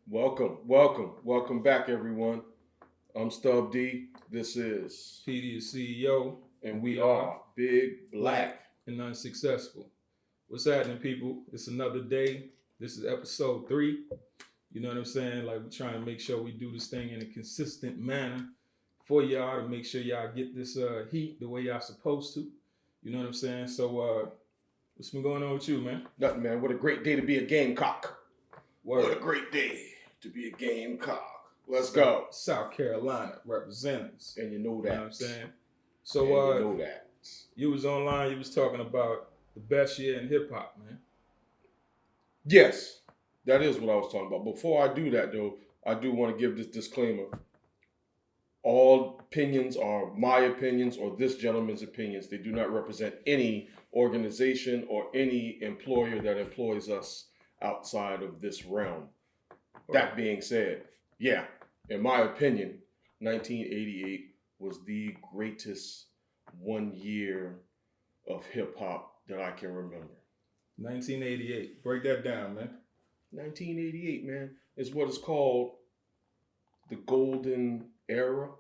Welcome back, everyone. I'm Stub D. This is, PD is CEO, and and we we are are Big black Black. and unsuccessful. What's happening, people? It's another day. This is episode 3. You know what I'm saying? Like, we're trying to make sure we do this thing in a consistent manner for y'all to make sure y'all get this heat the way y'all supposed to. You know what I'm saying? So, what's been going on with you, man? Nothing, man. What a great day to be a Gamecock. What a Word. great day to be a Gamecock. Let's go. South Carolina representatives. And you know You that. know what I'm saying? And So, you know that. you was online, you was talking about the best year in hip hop, man. Yes, that is what I was talking about. Before I do that, though, I do want to give this disclaimer. All opinions are my opinions or this gentleman's opinions. They do not represent any organization or any employer that employs us outside of this realm. That being said, yeah, in my opinion, 1988 was the greatest 1 year of hip hop that I can remember. 1988. Break that down, man. 1988, man, is what is called the golden era,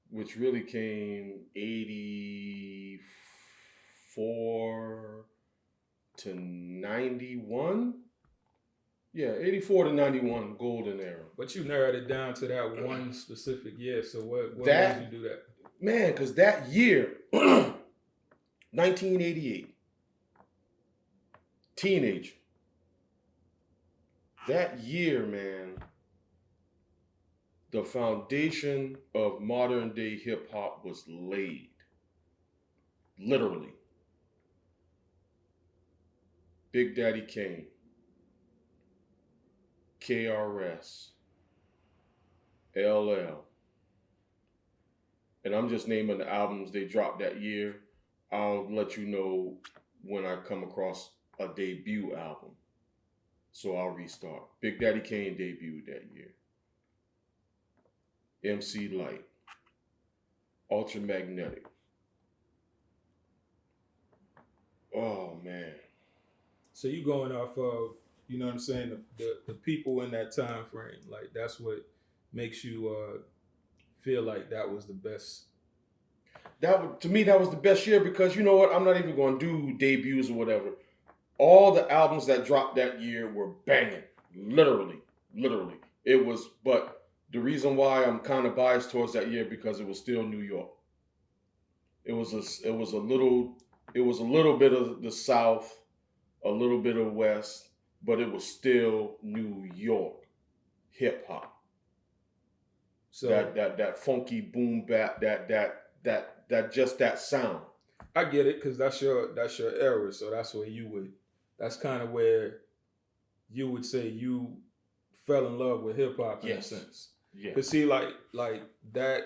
which really came 84 to 91. Yeah, 84 to 91 golden era. But you narrowed it down to that one specific year. So what That- made you do that? Man, because that year, 1988, teenager, that year, man, the foundation of modern day hip hop was laid. Literally. Big Daddy Kane, KRS, LL. And I'm just naming the albums they dropped that year. I'll let you know when I come across a debut album. So I'll restart. Big Daddy Kane debuted that year. MC Light, Ultramagnetic. Oh man. So you going off of, you know what I'm saying, the people in that time frame. Like that's what makes you feel like that was the best. To me, that was the best year because you know what? I'm not even going to do debuts or whatever. All the albums that dropped that year were banging. Literally. It was, but the reason why I'm kind of biased towards that year because it was still New York. It was a little bit of the South, a little bit of West, but it was still New York hip hop. So that funky boom bap, that sound. I get it because that's your era. So that's where you would. That's kind of where you would say you fell in love with hip hop in a sense. Yeah. Cause see, like that.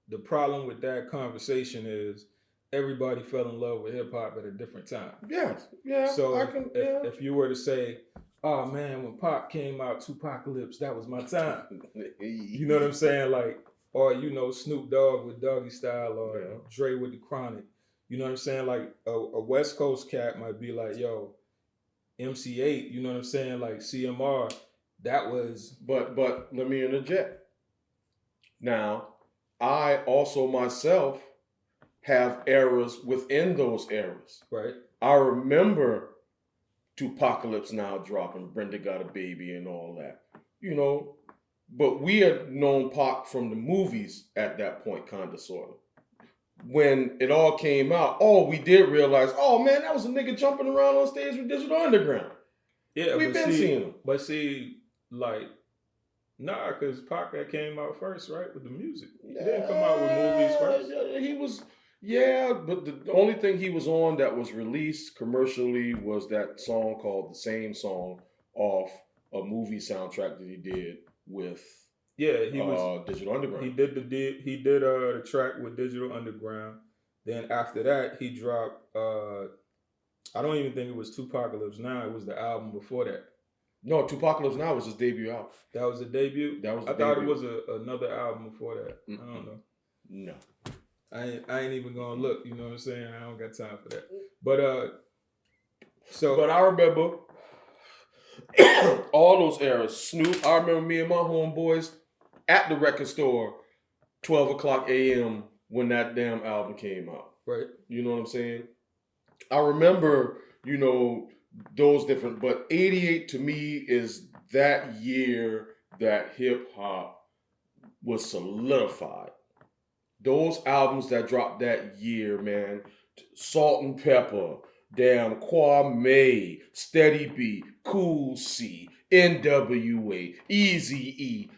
The problem with that conversation is everybody fell in love with hip hop at a different time. Yes. Yeah. So if you were to say, "Oh man, when Pop came out, Tupacalypse, that was my time." You know what I'm saying? Like, or you know, Snoop Dogg with Doggy Style, or Dre with the Chronic. You know what I'm saying? Like a West Coast cat might be like, "Yo, MC8." You know what I'm saying? Like CMR. That was. But let me interject. Now, I also myself have eras within those eras. Right. I remember Tupacalypse Now dropping, Brenda Got a Baby and all that. You know, but we had known Pac from the movies at that point, kind of, sort of. When it all came out, we did realize, oh man, that was a nigga jumping around on stage with Digital Underground. Yeah, we've been seeing him. But see, like, nah, because Pac came out first, right, with the music. He didn't come out with movies first. He was, but the only thing he was on that was released commercially was that song called The Same Song off a movie soundtrack that he did with he was Digital Underground. He did the track with Digital Underground. Then after that, he dropped. I don't even think it was Tupacalypse Now. It was the album before that. No, Tupacalypse Now was his debut album. That was the debut. I thought it was another album before that. Mm-mm. I don't know. No, I ain't even gonna look. You know what I'm saying? I don't got time for that. But but I remember All those eras. Snoop. I remember me and my homeboys at the record store, 12 o'clock a.m. when that damn album came out. Right. You know what I'm saying? I remember, those different, but 88 to me is that year that hip hop was solidified. Those albums that dropped that year, man, Salt and Pepper, damn Kwame, Steady B, Cool C, NWA, Easy E.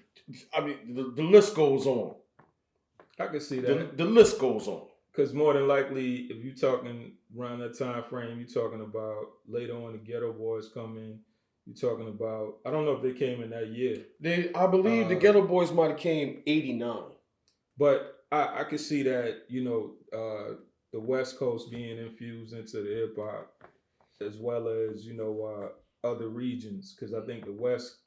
I mean, the list goes on. I can see that. The list goes on. Because more than likely, if you're talking around that time frame, you're talking about later on the Ghetto Boys coming. You're talking about, I don't know if they came in that year. I believe the Ghetto Boys might have came 89. But I could see that, the West Coast being infused into the hip hop as well as, other regions. Because I think the West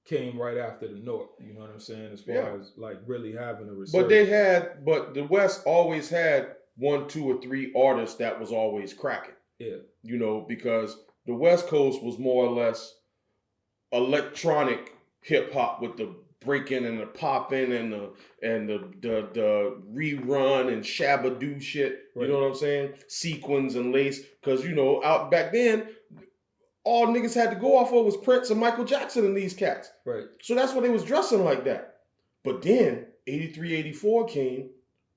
came right after the North, you know what I'm saying? As far as like really having a resurgence. But the West always had 1, 2, or 3 artists that was always cracking. Yeah. Because the West Coast was more or less electronic hip hop with the breaking and the popping and the rerun and shabba-doo shit. Right. You know what I'm saying? Sequins and lace. Because, out back then, all niggas had to go off of was Prince and Michael Jackson and these cats. Right. So that's why they was dressing like that. But then, 83, 84 came,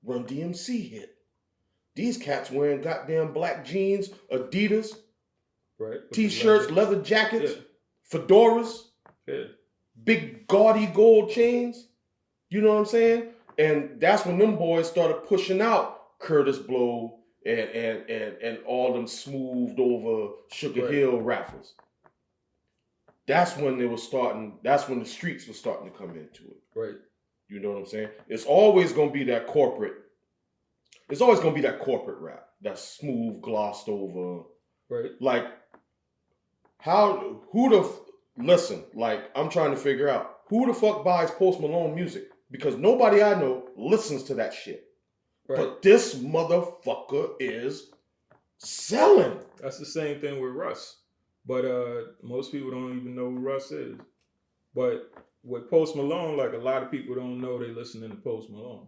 Run DMC hit. These cats wearing goddamn black jeans, Adidas, right, T-shirts, leather jackets, fedoras, big gaudy gold chains. You know what I'm saying? And that's when them boys started pushing out Curtis Blow and all them smoothed over Sugar Hill rappers. That's when they were starting. That's when the streets were starting to come into it. Right. You know what I'm saying? It's always gonna be that corporate. It's always gonna be that corporate rap, that smooth, glossed over. Right. Like, listen? Like, I'm trying to figure out who the fuck buys Post Malone music, because nobody I know listens to that shit. Right. But this motherfucker is selling. That's the same thing with Russ. But most people don't even know who Russ is. But with Post Malone, like, a lot of people don't know they listening to Post Malone.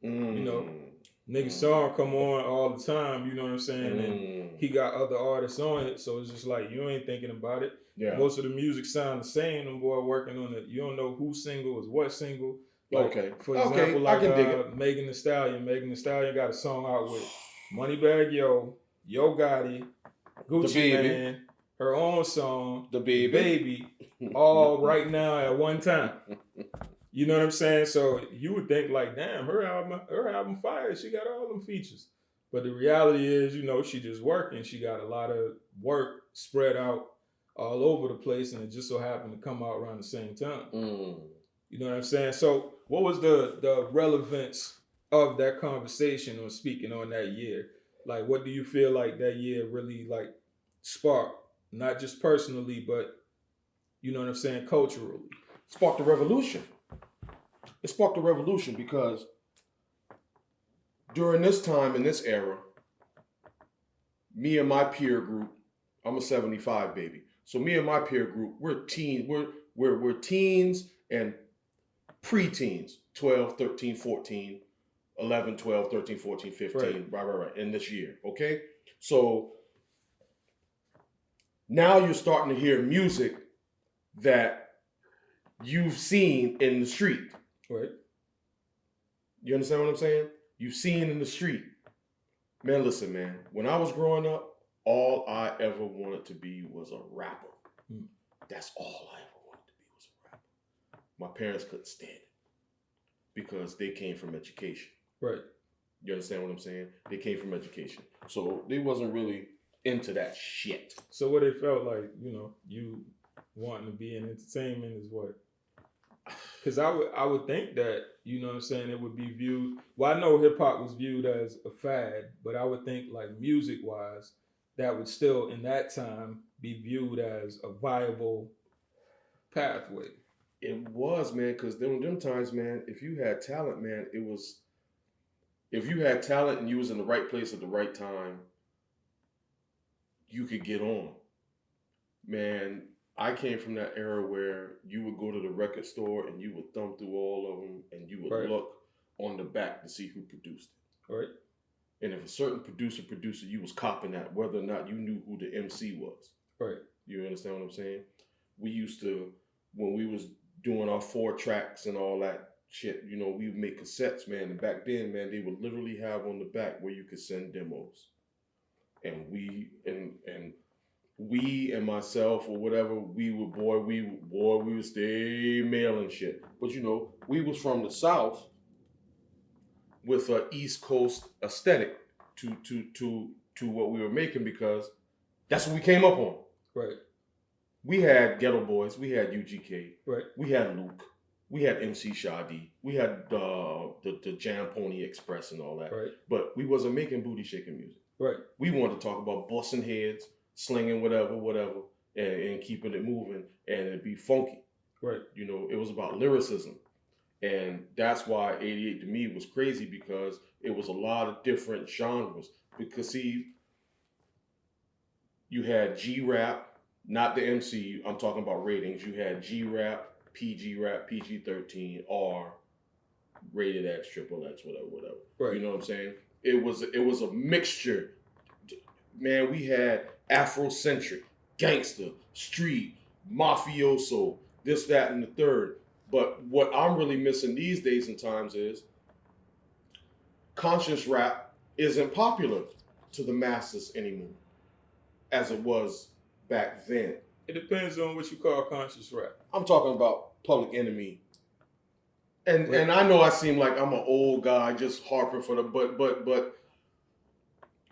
Niggas saw him come on all the time, you know what I'm saying? And he got other artists on it, so it's just like, you ain't thinking about it. Yeah. Most of the music sound the same, them boy working on it. You don't know whose single is what single. Like, for example, like Megan Thee Stallion. Megan Thee Stallion got a song out with Moneybagg Yo, Yo Gotti, Gucci Mane, her own song, The Baby, all right now at one time. You know what I'm saying? So you would think like, damn, her album fire. She got all them features. But the reality is, she just working. She got a lot of work spread out all over the place, and it just so happened to come out around the same time. You know what I'm saying? So what was the relevance of that conversation or speaking on that year? Like, what do you feel like that year really like sparked? Not just personally, but, you know what I'm saying, culturally. Sparked a revolution. It sparked a revolution because during this time, in this era, me and my peer group, I'm a 75 baby. So me and my peer group, we're teens. We're teens and preteens, 12, 13, 14, 11, 12, 13, 14, 15, right, in this year, okay? So now you're starting to hear music that you've seen in the street. Right. You understand what I'm saying? You've seen in the street. Man, listen, man. When I was growing up, all I ever wanted to be was a rapper. That's all I ever wanted to be was a rapper. My parents couldn't stand it because they came from education. Right. You understand what I'm saying? They came from education. So they wasn't really into that shit. So what it felt like, you wanting to be in entertainment is what? Because I would think that, you know what I'm saying, it would be viewed, well, I know hip hop was viewed as a fad, but I would think like music wise, that would still in that time be viewed as a viable pathway. It was, man, because them times, man, if you had talent, man, if you had talent and you was in the right place at the right time, you could get on. Man, I came from that era where you would go to the record store and you would thumb through all of them and you would Right. look on the back to see who produced it. Right. And if a certain producer, you was copping that, whether or not you knew who the MC was. Right. You understand what I'm saying? We used to, when we was doing our 4 tracks and all that shit, we would make cassettes, man. And back then, man, they would literally have on the back where you could send demos. And we and myself or whatever, we would stay mailing shit. But we was from the South with an East Coast aesthetic to what we were making, because that's what we came up on. Right. We had Ghetto Boys, we had UGK, right. We had Luke, we had MC Shadi, we had the Jam Pony Express and all that. Right. But we wasn't making booty shaking music. Right. We wanted to talk about busting heads, slinging whatever, and keeping it moving, and it'd be funky. Right. It was about lyricism. And that's why 88 to me was crazy, because it was a lot of different genres. Because see, you had G-Rap, not the MC, I'm talking about ratings. You had G-Rap, PG-13, R, rated X, triple X, whatever. Right. You know what I'm saying? It was a mixture. Man, we had Afrocentric, gangster, street, mafioso, this, that, and the third. But what I'm really missing these days and times is conscious rap isn't popular to the masses anymore as it was back then. It depends on what you call conscious rap. I'm talking about Public Enemy. And Right. and I know I seem like I'm an old guy just harping for the but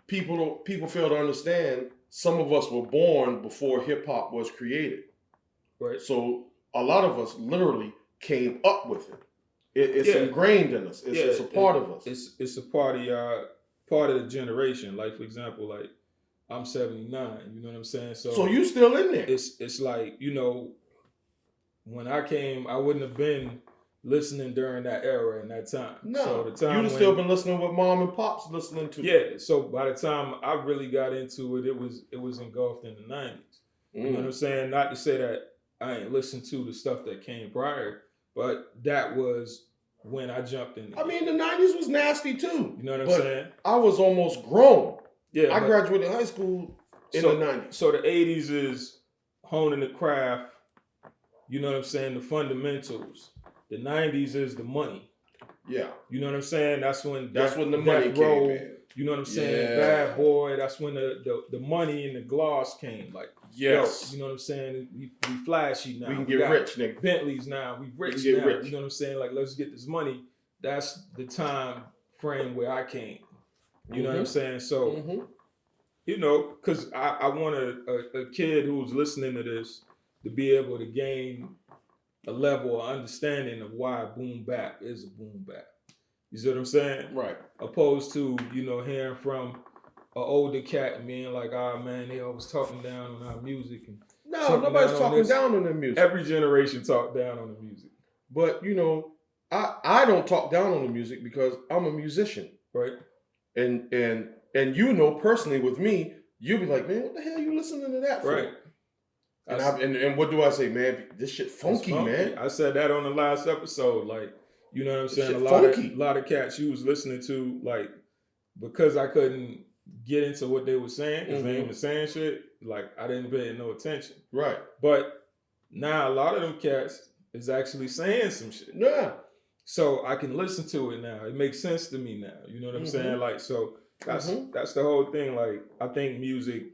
people fail to understand, some of us were born before hip hop was created. Right. So a lot of us literally came up with it. It's ingrained in us. It's a part of us. It's a part of the generation. Like, for example, like I'm 79. You know what I'm saying? So you still in there? It's like, when I came, I wouldn't have been listening during that era and that time. No, so the time you'd have still been listening what mom and pops listening to. Yeah. So by the time I really got into it, it was engulfed in the 90s. You know what I'm saying? Not to say that I ain't listened to the stuff that came prior, but that was when I jumped in. I mean, the 90s was nasty too. You know what I'm saying? I was almost grown. Yeah. I graduated high school in the 90s. So the 80s is honing the craft, you know what I'm saying, the fundamentals. The 90s is the money. Yeah. You know what I'm saying? That's when the money came in. You know what I'm saying? Bad Boy. That's when the money and the gloss came. Like, yes. You know what I'm saying? We flashy now. We can get rich, nigga. Bentleys now. We rich now. Rich. You know what I'm saying? Like, let's get this money. That's the time frame where I came. You know what I'm saying? So, because I want a kid who's listening to this to be able to gain a level of understanding of why boom bap is a boom bap. You see what I'm saying? Right. Opposed to, hearing from an older cat and being like, oh man, they always talking down on our music. And no, nobody's talking down on their music. Every generation talk down on the music. But, I don't talk down on the music because I'm a musician. Right. And personally with me, you'll be like, man, what the hell are you listening to that for? Right. And what do I say, man? This shit funky, man. I said that on the last episode. Like, you know what I'm saying? A lot of cats you was listening to, like, because I couldn't get into what they were saying, because they ain't saying shit, like, I didn't pay no attention. Right. But now a lot of them cats is actually saying some shit. Yeah. So I can listen to it now. It makes sense to me now. You know what I'm saying? Like, so that's the whole thing. Like, I think music,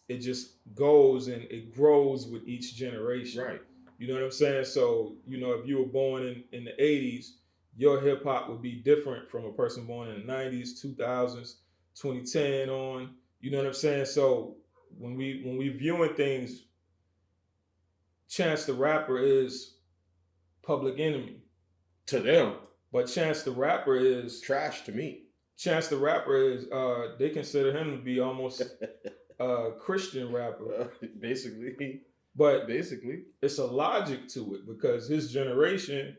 it just goes and it grows with each generation. Right. You know what I'm saying? So, if you were born in the 80s, your hip hop would be different from a person born in the 90s, 2000s, 2010 on. You know what I'm saying? So when we viewing things, Chance the Rapper is Public Enemy. To them. But Chance the Rapper is trash to me. Chance the Rapper is they consider him to be almost Christian rapper. Basically. But it's a logic to it, because his generation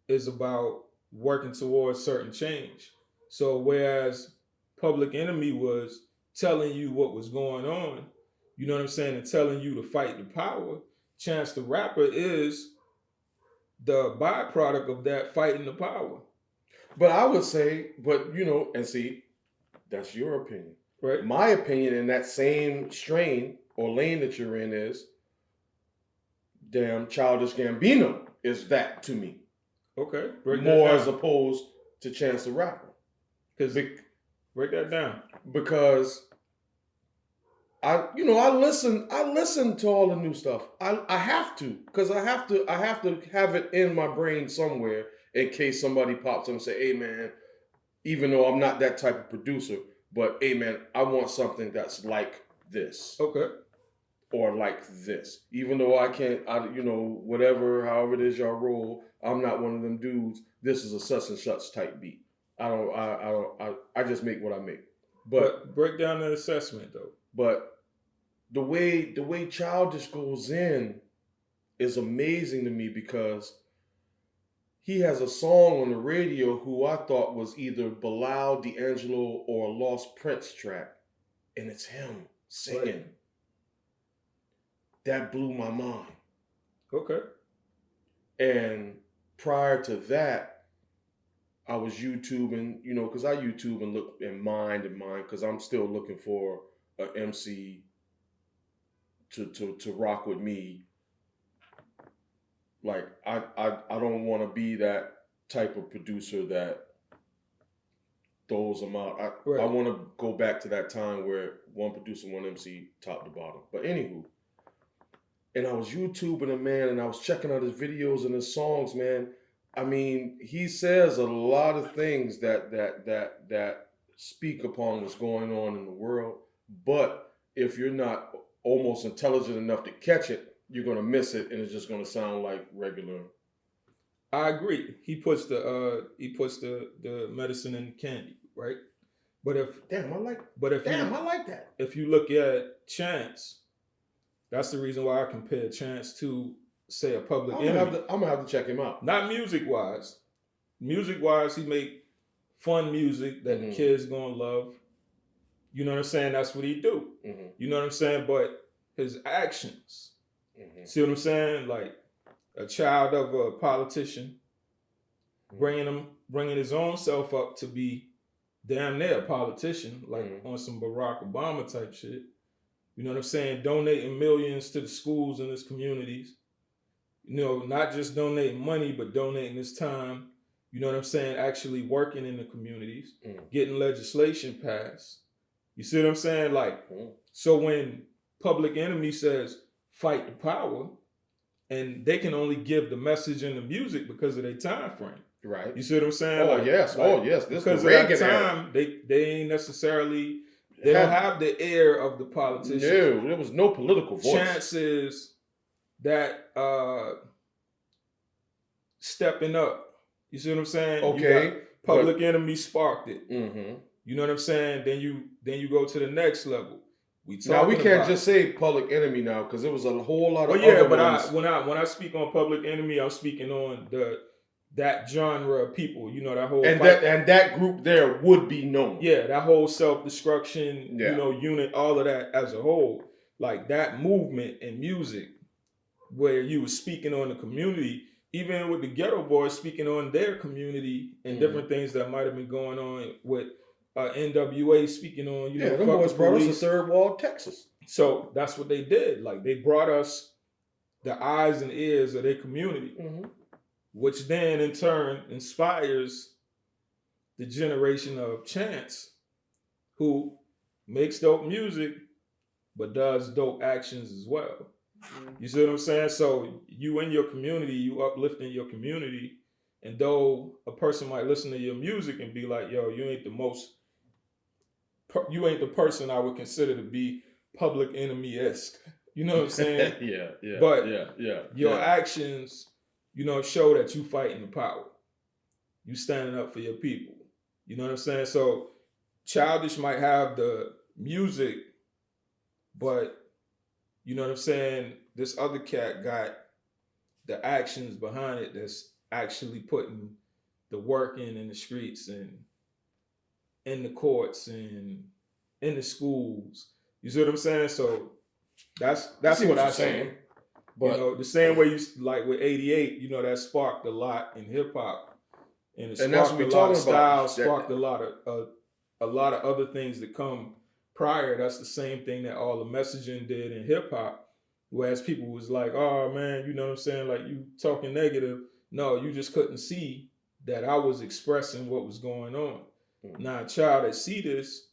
is about working towards certain change. So whereas Public Enemy was telling you what was going on, you know what I'm saying, and telling you to fight the power, Chance the Rapper is the byproduct of that fighting the power. But I would say, but and see, that's your opinion. Right? My opinion in that same strain or lane that you're in is, damn, Childish Gambino is that to me. Okay, break that More down. as opposed to Chance the Rapper. Break that down. Because I listen to all the new stuff. I have to, because I have to have it in my brain somewhere in case somebody pops up and say, hey man, even though I'm not that type of producer, but hey man, I want something that's like this. Okay. Or like this. Even though I can't, whatever, however it is y'all roll, I'm not one of them dudes. This is a such and such type beat. I just make what I make. But break down the assessment though. But the way Childish goes in is amazing to me, because he has a song on the radio who I thought was either Bilal, D'Angelo, or a Lost Prince track, and it's him singing. Right. That blew my mind. Okay. And prior to that, I was YouTubing, because I YouTube and look and mind, because I'm still looking for an MC to rock with me. Like I don't want to be that type of producer that throws them out. I want to go back to that time where one producer, one MC, top to bottom. But anywho, and I was YouTubing him, man, and I was checking out his videos and his songs, man. I mean, he says a lot of things that speak upon what's going on in the world. But if you're not almost intelligent enough to catch it, you're gonna miss it, and it's just gonna sound like regular. I agree. He puts the medicine in the candy, right? But if I like that. If you look at Chance, that's the reason why I compare Chance to, say, a Public Enemy. I'm gonna have to check him out. Not music wise. Music wise, he make fun music that the kids gonna love. You know what I'm saying? That's what he do. Mm-hmm. You know what I'm saying? But his actions. Mm-hmm. See what I'm saying? Like a child of a politician, bringing his own self up to be damn near a politician, like on some Barack Obama type shit. You know what I'm saying? Donating millions to the schools in his communities. Not just donating money, but donating his time. You know what I'm saying? Actually working in the communities, getting legislation passed. You see what I'm saying? Like, so when Public Enemy says fight the power, and they can only give the message in the music because of their time frame. Right. You see what I'm saying? Oh, like, yes. Oh, yes. This because of that time, they ain't necessarily, they don't have the air of the politicians. No, there was no political voice. Chances that stepping up. You see what I'm saying? Okay. Public Enemy sparked it. Mm-hmm. You know what I'm saying? Then you go to the next level. We can't just say Public Enemy now, because there was a whole lot of other ones. When I speak on Public Enemy, I'm speaking on that genre of people. That whole that group there would be known. Yeah, that whole self-destruction, unit, all of that as a whole. Like that movement in music where you were speaking on the community, even with the Ghetto Boys speaking on their community and different things that might have been going on with NWA speaking on, them boys brought us to Third Wall, Texas. So that's what they did. Like they brought us the eyes and ears of their community, which then in turn inspires the generation of Chance, who makes dope music, but does dope actions as well. You see what I'm saying? So you in your community, you uplifting your community, and though a person might listen to your music and be like, yo, you ain't the person I would consider to be Public Enemy-esque. You know what I'm saying? Yeah. But your actions, show that you fighting the power. You standing up for your people. You know what I'm saying? So Childish might have the music, but you know what I'm saying? This other cat got the actions behind it that's actually putting the work in the streets and in the courts and in the schools. You see what I'm saying? So That's see what what I you're say. saying. But you know, the same way you like with '88, you know, that sparked a lot in hip hop, and it and that's sparked what a we're lot of talking about. styles, sparked a lot of other things that come prior. That's the same thing that all the messaging did in hip hop. Whereas people was like, "Oh man, you know what I'm saying? Like you talking negative." No, you just couldn't see that I was expressing what was going on. Now, a child that see this,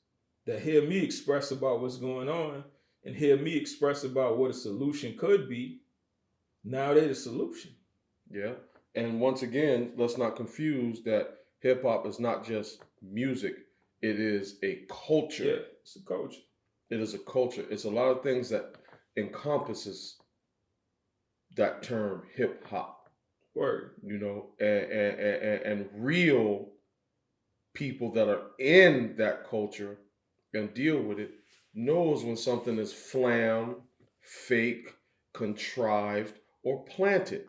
that hear me express about what's going on, and hear me express about what a solution could be, now they're the solution. Yeah. And once again, let's not confuse that hip hop is not just music. It is a culture. Yeah, it's a culture. It is a culture. It's a lot of things that encompasses that term hip hop. Word. You know, and real people that are in that culture and deal with it knows when something is flam, fake, contrived, or planted.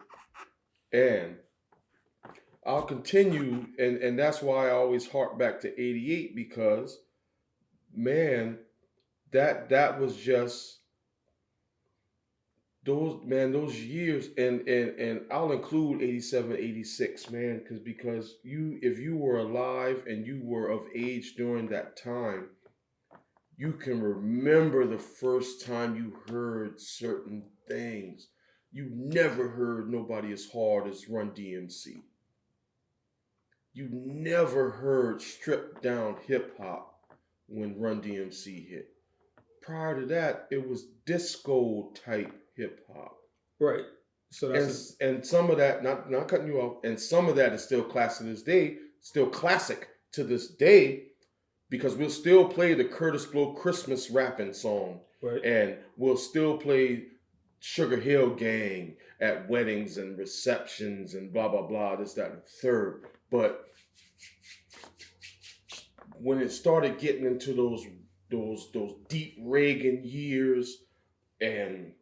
And I'll continue, and that's why I always hark back to '88 because, man, that was just those years, and I'll include '87, '86, man, because you if you were alive and you were of age during that time, you can remember the first time you heard certain things. You never heard nobody as hard as Run DMC. You never heard stripped down hip hop when Run DMC hit. Prior to that, it was disco type hip hop. Right. So that's And some of that, not cutting you off, and some of that is still classic to this day, still classic to this day, because we'll still play the Curtis Blow Christmas rapping song, right. And we'll still play Sugar Hill Gang at weddings and receptions and blah blah blah, this, that, and the third. But when it started getting into those deep Reagan years, and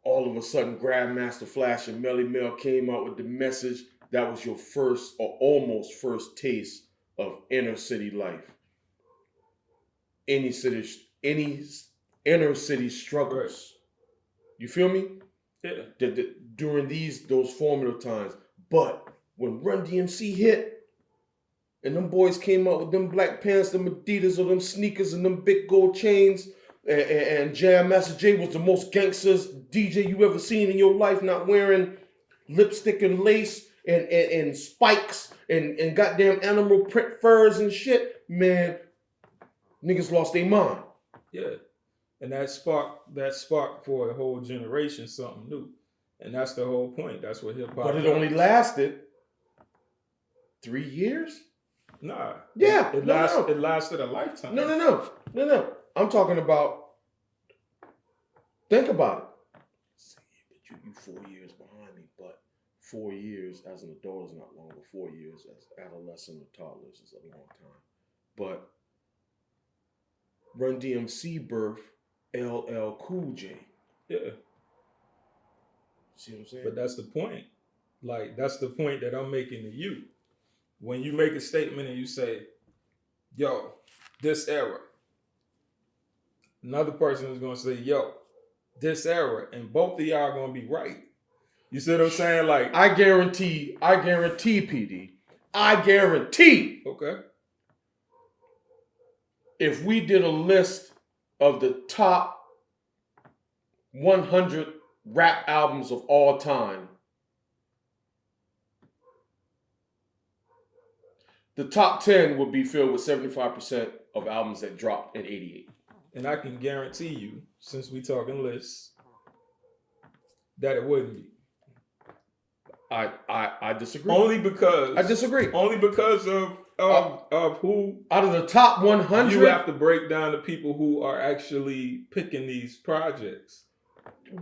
all of a sudden Grandmaster Flash and Melly Mel came out with the message, that was your first or almost first taste of inner city life. Any inner city struggles. Right. You feel me? Yeah. During those formative times. But when Run DMC hit, and them boys came out with them black pants, them Adidas, or them sneakers, and them big gold chains, and Jam Master Jay was the most gangsters DJ you ever seen in your life, not wearing lipstick and lace and spikes and goddamn animal print furs and shit, man, niggas lost their mind. Yeah. And that sparked for a whole generation something new. And that's the whole point. That's what hip hop. But it only lasted 3 years? Nah. Yeah. It lasted a lifetime. No. I'm talking about, think about it. But you 4 years behind me, but 4 years as an adult is not long, but 4 years as adolescent or toddlers is a long time. But Run DMC birth LL Cool J. Yeah. See what I'm saying? But that's the point. Like, that's the point that I'm making to you. When you make a statement and you say, yo, this era, another person is going to say, yo, this era, and both of y'all are going to be right. You see what I'm saying? Like, I guarantee, PD. I guarantee. Okay. If we did a list of the top 100 rap albums of all time, the top 10 would be filled with 75% of albums that dropped in '88. And I can guarantee you, since we talking lists, that it wouldn't be. I disagree. Only because I disagree. Only because of who out of the top 100, you have to break down the people who are actually picking these projects.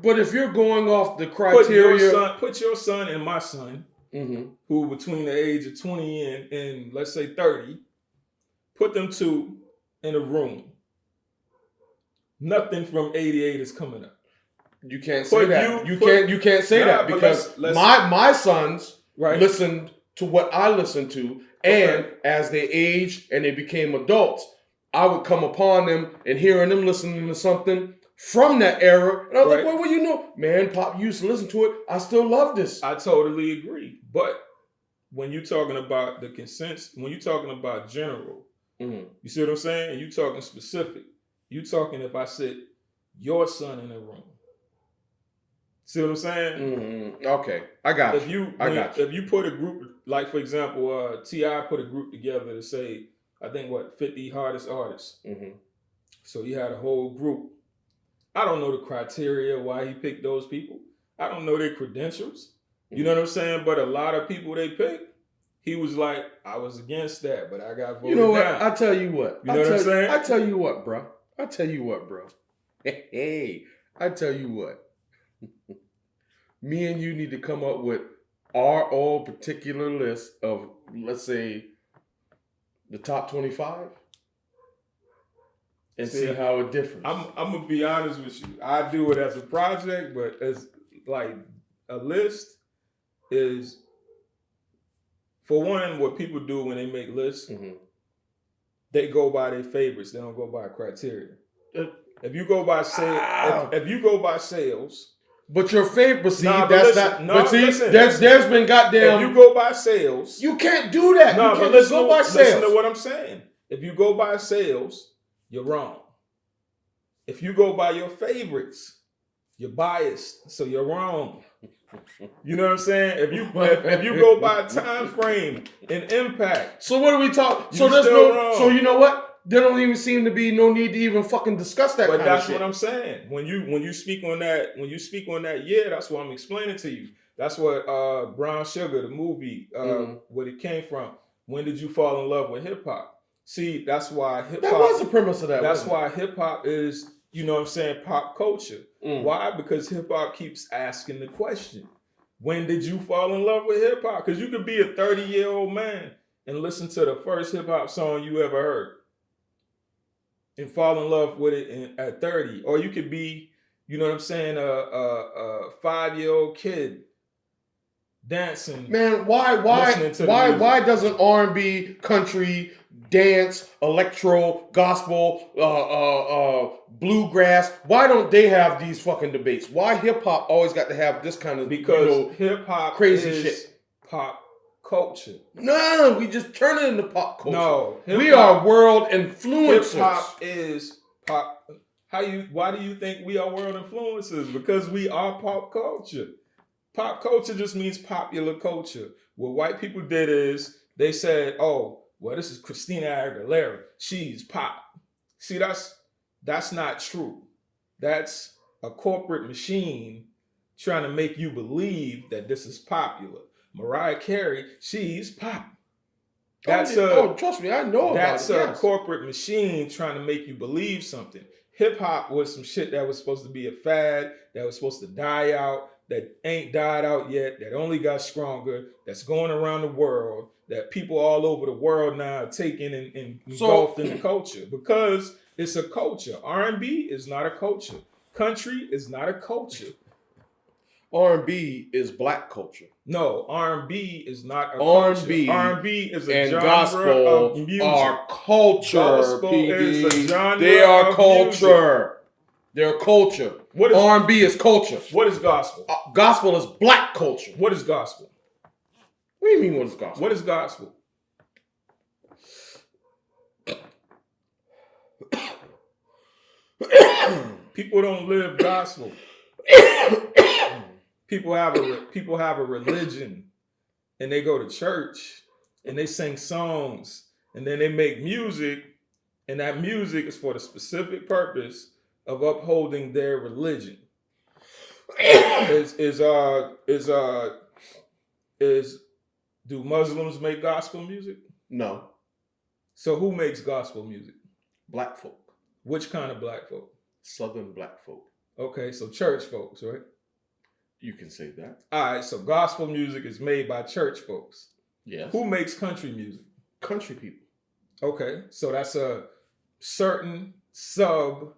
But if you're going off the criteria, put your son and my son, who between the age of 20 and let's say 30, put them two in a room. Nothing from '88 is coming up. You can't say that. You can't say that because my sons listened to what I listened to, and as they aged and they became adults, I would come upon them and hearing them listening to something from that era. And I was Right. like, well, you know, man, Pop used to listen to it. I still love this. I totally agree. But when you're talking about the consensus, when you're talking about general, Mhm. you see what I'm saying? You talking specific. You talking if I sit your son in a room. See what I'm saying? Mhm. Okay, I got If you. you if you put a group, like for example, T.I. put a group together to say, I think 50 hardest artists. Mhm. So he had a whole group. I don't know the criteria why he picked those people. I don't know their credentials. You know what I'm saying? But a lot of people they picked, he was like, I was against that, but I got voted You know what? down. I tell you what. You know what I'm saying? I tell you what, bro. I tell you what, bro. Hey, I tell you what. Me and you need to come up with our own particular list of, let's say, the top 25 and see how it differs. I'm gonna be honest with you. I do it as a project, but as like a list is, for one, what people do when they make lists, Mhm. they go by their favorites. They don't go by criteria. Uh, If you go by if you go by sales, But your favorite, but see, Nah, but that's listen, not. no, But see, listen, there's been goddamn. if you go by sales, You can't do that. no, You but can't just go by listen sales. to what I'm saying. If you go by sales, you're wrong. If you go by your favorites, you're biased, so you're wrong. You know what I'm saying? If you go by time frame and impact, So what are we talking? So You there's still no. wrong. So you know what? There don't even seem to be no need to even fucking discuss that but kind of that's shit. what I'm saying. When you speak on that, yeah, that's what I'm explaining to you. That's what Brown Sugar, the movie, where it came from. When did you fall in love with hip hop? See, that's why hip hop. That was the premise of that. That's wasn't why hip hop is, you know what I'm saying, pop culture. Mm. Why? Because hip hop keeps asking the question, when did you fall in love with hip hop? Because you could be a 30-year-old man and listen to the first hip hop song you ever heard and fall in love with it at 30. Or you could be, you know what I'm saying, a 5-year-old kid dancing. Man, Listening to the music. why doesn't R&B, country, dance, electro, gospel, bluegrass? Why don't they have these fucking debates? Why hip hop always got to have this kind of Because hip hop crazy is shit? pop culture. No, we just turn it into pop culture. No, we hip-hop- are world influencers. Hip hop is pop. Why do you think we are world influencers? Because we are pop culture. Pop culture just means popular culture. What white people did is they said, "Oh, well, this is Christina Aguilera. She's pop." See, that's not true. That's a corporate machine trying to make you believe that this is popular. Mariah Carey, she's pop. That's trust me, I know that's about it. a Yes. corporate machine trying to make you believe something. Hip hop was some shit that was supposed to be a fad, that was supposed to die out, that ain't died out yet, that only got stronger, that's going around the world, that people all over the world now are taking and engulfed in the culture, because it's a culture. R&B is not a culture. Country is not a culture. R&B is black culture. No, R&B is not a R&B culture. R&B is a and genre gospel of music. are culture. Gospel PD. is a genre They are of culture. They're culture. What is R&B is culture. What is gospel? Gospel is black culture. What is gospel? What do you mean? What is gospel? What is gospel? People don't live gospel. People have a religion, and they go to church, and they sing songs, and then they make music, and that music is for the specific purpose of upholding their religion. Do Muslims make gospel music? No. So who makes gospel music? Black folk. Which kind of black folk? Southern black folk. Okay, so church folks, right? You can say that. All right, so gospel music is made by church folks. Yes. Who makes country music? Country people. Okay, so that's a certain sub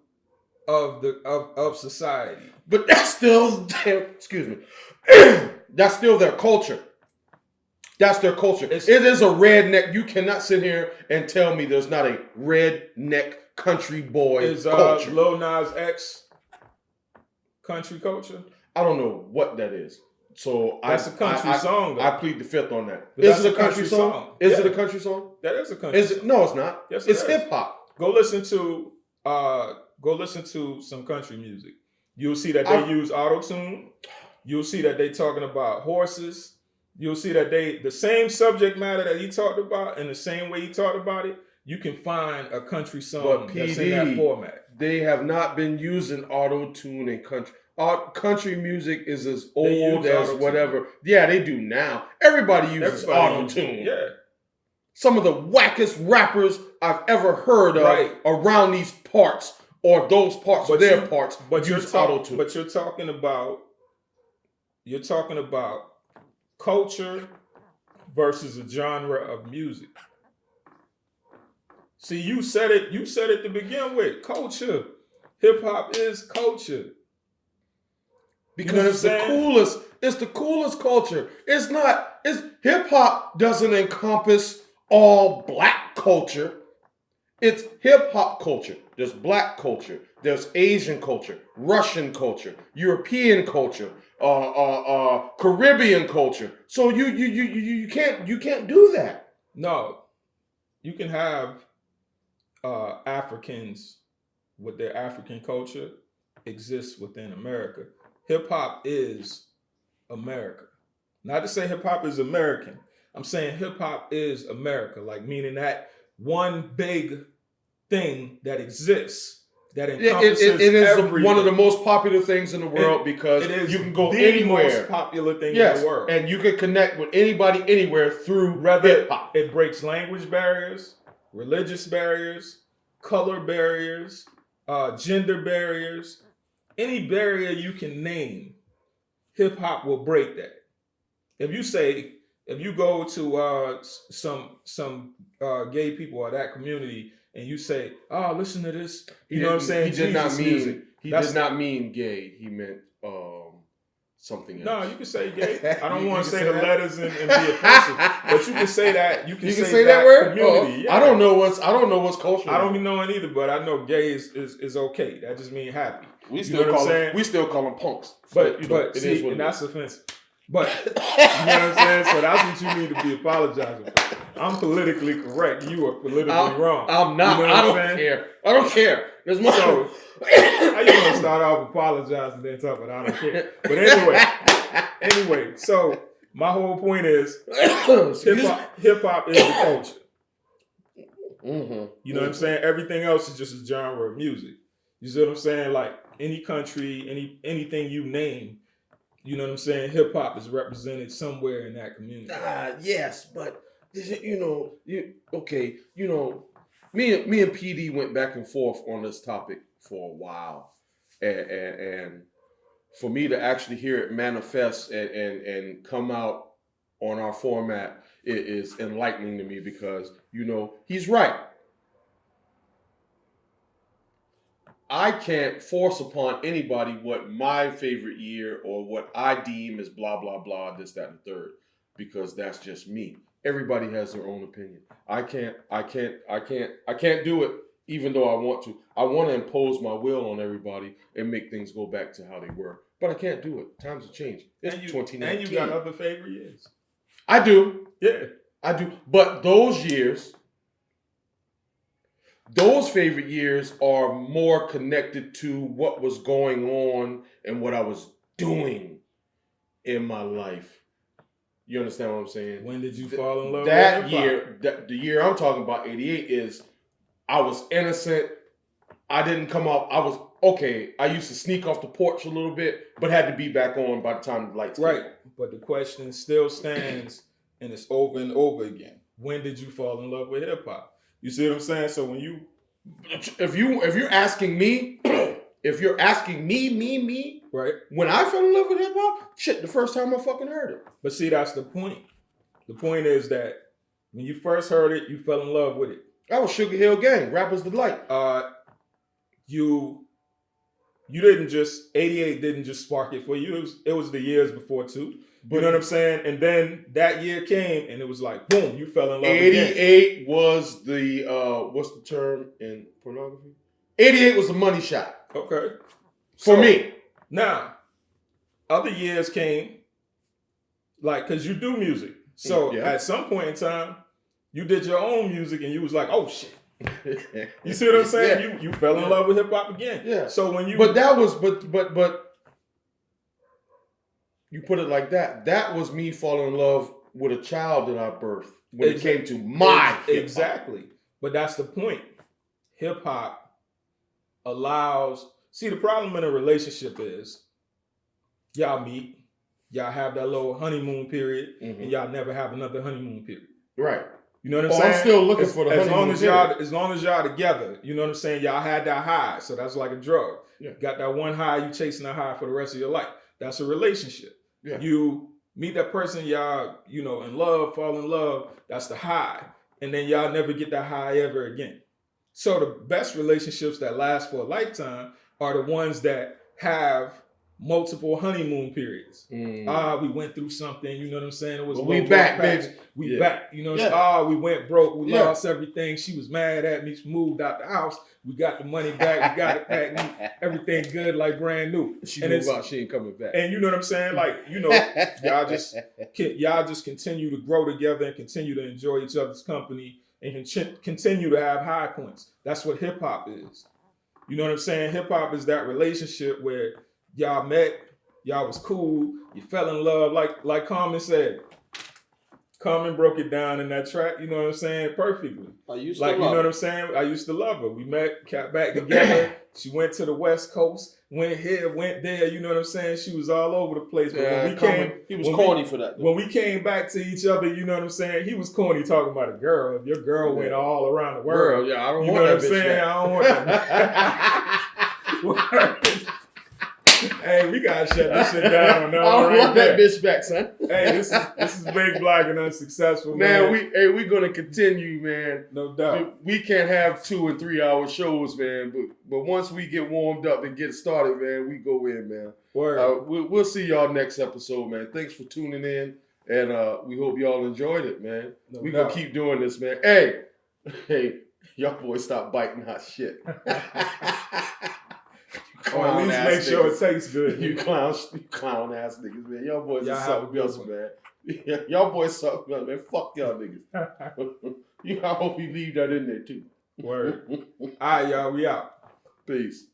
of society. But that's still excuse me. That's still their culture. That's their culture. It is a redneck. You cannot sit here and tell me there's not a redneck country boy culture. Lil Nas X Country culture? I don't know what that is. So that's a country song. Though. I plead the fifth on that. But is it a country song? Is it a country song? That is a country song. No, it's not. Yes, it's hip hop. Go listen to some country music. You'll see that they use auto-tune. You'll see that they talking about horses. You'll see that the same subject matter that he talked about and the same way he talked about it, you can find a country song that's in that format. They have not been using auto-tune in country. Country music is as old as whatever. Yeah, they do now. Everybody uses auto-tune. Yeah. Some of the wackest rappers I've ever heard of around these parts or those parts of their parts use auto-tune. But you're talking about culture versus a genre of music. See, you said it to begin with. Culture. Hip hop is culture. Because it's the coolest. It's the coolest culture. It's hip hop doesn't encompass all black culture. It's hip hop culture. There's black culture. There's Asian culture, Russian culture, European culture, Caribbean culture. So you can't do that. No, you can have Africans with their African culture exist within America. Hip hop is America. Not to say hip hop is American. I'm saying hip hop is America, like meaning that one big thing that exists that encompasses it is everything. One of the most popular things in the world because you can go anywhere. Most popular thing in the world, and you can connect with anybody anywhere through hip hop. It breaks language barriers, religious barriers, color barriers, gender barriers. Any barrier you can name, hip hop will break that. If you go to some gay people or that community and you say, "Oh, listen to this," you know what I'm saying? He did not mean gay. He meant something else. No, you can say gay. I don't want to say the letters and be offensive, but you can say that. You can say that word. Community. Yeah. I don't know what's cultural. I don't be knowing either, but I know gay is okay. That just means happy. We still call them punks. But see, and that's offensive. But you know what I'm saying? So that's what you need to be apologizing for. I'm politically correct. You are politically wrong. I'm not. You know I don't care. There's more. So, how you gonna start off apologizing and then talk about I don't care? But anyway, so my whole point is hip hop is the culture. Mm-hmm. You know what I'm saying? Everything else is just a genre of music. You see what I'm saying? Like any country, anything you name, you know what I'm saying? Hip hop is represented somewhere in that community. Yes, but me and PD went back and forth on this topic for a while, and for me to actually hear it manifest and come out on our format, it is enlightening to me because he's right. I can't force upon anybody what my favorite year or what I deem as blah, blah, blah, this, that, and the third, because that's just me. Everybody has their own opinion. I can't do it even though I want to. I want to impose my will on everybody and make things go back to how they were. But I can't do it. Times have changed. It's 2019. And you got other favorite years. I do. Yeah. I do. But those favorite years are more connected to what was going on and what I was doing in my life. You understand what I'm saying? When did you fall in love that with year? The year I'm talking about, 88, is I was innocent. I didn't come off. I was okay. I used to sneak off the porch a little bit, but had to be back on by the time the lights came. Right. But the question still stands, and it's over and over again. When did you fall in love with hip hop? You see what I'm saying? So when you, if you're asking me, me, right? When I fell in love with hip hop, shit, the first time I fucking heard it. But see, that's the point. The point is that when you first heard it, you fell in love with it. That was Sugar Hill Gang, Rapper's Delight. You didn't just 88 didn't just spark it for you. It was the years before too. You know what I'm saying? And then that year came, and it was like, boom, you fell in love. 88 again. Was the what's the term in pornography? 88 was the money shot. Okay. For me. Now, other years came, like, because you do music. So Yeah. at some point in time, you did your own music and you was like, oh shit. You see what I'm saying? Yeah. You fell in love with hip hop again. Yeah. So when you But that was but you put it like that. That was me falling in love with a child that I birthed when it came to my hip-hop. Exactly. But that's the point. Hip hop allows. See, the problem in a relationship is y'all meet, y'all have that little honeymoon period, and y'all never have another honeymoon period. Right. You know what I'm saying? I'm still looking for the honeymoon period. As long as y'all together, you know what I'm saying? Y'all had that high, so that's like a drug. Yeah. Got that one high, you chasing that high for the rest of your life. That's a relationship. Yeah. You meet that person, y'all, you know, in love, fall in love. That's the high, and then y'all never get that high ever again. So the best relationships that last for a lifetime are the ones that have multiple honeymoon periods. We went through something, you know what I'm saying? It was we back, baby. We back, you know. We went broke, we lost everything. She was mad at me. She moved out the house. We got the money back. We got it back. Everything good, like brand new. She moved out. She ain't coming back. And you know what I'm saying? Like, you know, y'all just continue to grow together and continue to enjoy each other's company and continue to have high points. That's what hip hop is. You know what I'm saying? Hip hop is that relationship where y'all met, y'all was cool, you fell in love, like Carmen said. Carmen broke it down in that track, you know what I'm saying, perfectly. You know what I'm saying? I used to love her. We met, got back together. She went to the West Coast, went here, went there, you know what I'm saying? She was all over the place. But he was corny for that. When we came back to each other, you know what I'm saying? He was corny talking about a girl. If your girl went all around the world, I don't you want know that what I'm saying? back. I don't want that. Hey, we gotta shut this shit down now. I don't want that bitch back, son. Hey, this is Big Black and Unsuccessful, man. We're gonna continue, man. No doubt. We can't have 2 and 3 hour shows, man. But once we get warmed up and get started, man, we go in, man. Word. We'll see y'all next episode, man. Thanks for tuning in, and we hope y'all enjoyed it, man. We gonna keep doing this, man. Hey, y'all boys stop biting our shit. Or at least make sure it tastes good. You clown ass niggas, man. Y'all boys are something else, man. Y'all boys something else, man. Fuck y'all niggas. I hope you leave that in there too. Word. All right, y'all. We out. Peace.